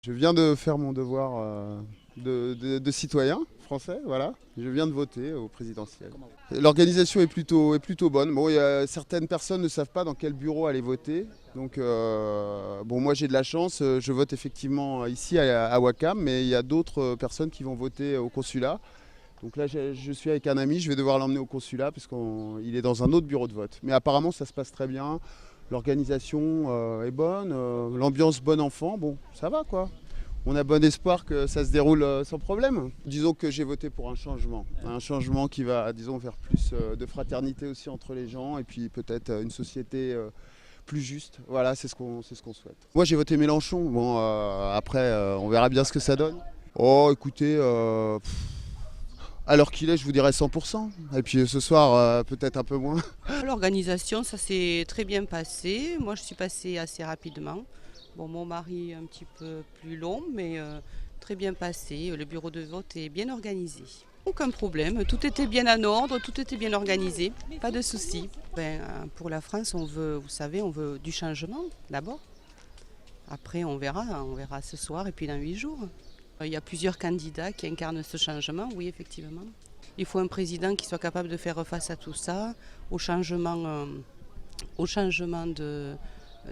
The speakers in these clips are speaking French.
Je viens de faire mon devoir de citoyen français, voilà. Je viens de voter au présidentiel. L'organisation est plutôt bonne. Bon, certaines personnes ne savent pas dans quel bureau aller voter. Donc, bon, moi j'ai de la chance, je vote effectivement ici à Ouakam, mais il y a d'autres personnes qui vont voter au consulat. Donc là, je suis avec un ami, je vais devoir l'emmener au consulat parce qu'il est dans un autre bureau de vote. Mais apparemment, ça se passe très bien. L'organisation est bonne, l'ambiance bon enfant, bon, ça va quoi. On a bon espoir que ça se déroule sans problème. Disons que j'ai voté pour un changement qui va, disons, vers plus de fraternité aussi entre les gens et puis peut-être une société plus juste. Voilà, c'est ce qu'on souhaite. Moi, j'ai voté Mélenchon. Bon, après, on verra bien ce que ça donne. Oh, écoutez, à l'heure qu'il est, je vous dirais 100%. Et puis ce soir, peut-être un peu moins. L'organisation, ça s'est très bien passé. Moi, je suis passée assez rapidement. Bon, mon mari un petit peu plus long, mais très bien passé. Le bureau de vote est bien organisé. Aucun problème, tout était bien en ordre, tout était bien organisé, pas de soucis. Pour la France, on veut, vous savez, on veut du changement d'abord. Après, on verra ce soir et puis dans 8 jours. Il y a plusieurs candidats qui incarnent ce changement, oui, effectivement. Il faut un président qui soit capable de faire face à tout ça,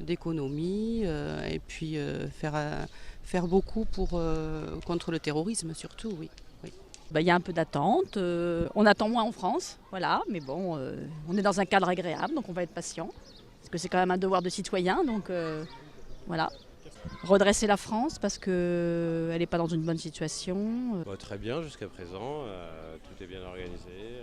d'économie, et puis faire beaucoup contre le terrorisme surtout, oui. Oui. Il y a un peu d'attente, on attend moins en France, voilà, mais bon, on est dans un cadre agréable, donc on va être patient, parce que c'est quand même un devoir de citoyen, donc voilà. Redresser la France parce qu'elle n'est pas dans une bonne situation. Très bien jusqu'à présent, tout est bien organisé.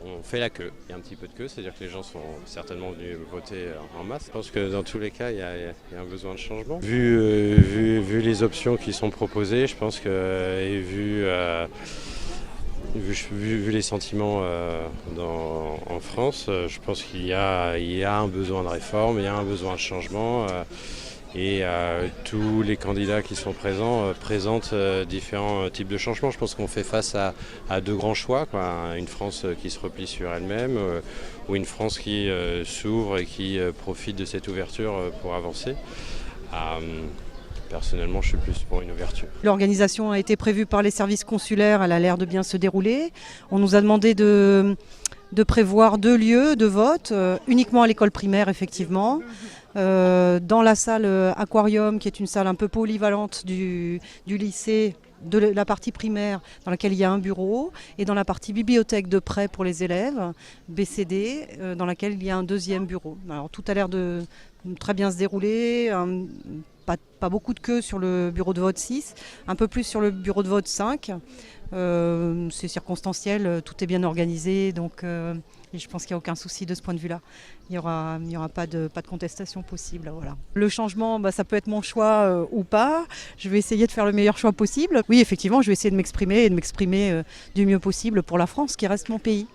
On fait la queue, il y a un petit peu de queue, c'est-à-dire que les gens sont certainement venus voter en masse. Je pense que dans tous les cas, il y a un besoin de changement. Vu les options qui sont proposées, je pense que, et vu les sentiments en France, je pense qu'il y a un besoin de réforme, il y a un besoin de changement. Et tous les candidats qui sont présents présentent différents types de changements. Je pense qu'on fait face à deux grands choix, quoi. Une France qui se replie sur elle-même ou une France qui s'ouvre et qui profite de cette ouverture pour avancer. Personnellement, je suis plus pour une ouverture. L'organisation a été prévue par les services consulaires, elle a l'air de bien se dérouler. On nous a demandé de prévoir 2 lieux de vote, uniquement à l'école primaire effectivement. Dans la salle aquarium, qui est une salle un peu polyvalente du lycée, de la partie primaire dans laquelle il y a un bureau, et dans la partie bibliothèque de prêt pour les élèves, BCD, dans laquelle il y a un 2e bureau. Alors tout a l'air de très bien se dérouler, pas beaucoup de queue sur le bureau de vote 6, un peu plus sur le bureau de vote 5. C'est circonstanciel, tout est bien organisé, donc et je pense qu'il n'y a aucun souci de ce point de vue-là. Il n'y aura pas de contestation possible. Voilà. Le changement, ça peut être mon choix ou pas. Je vais essayer de faire le meilleur choix possible. Oui, effectivement, je vais essayer de m'exprimer du mieux possible pour la France, qui reste mon pays.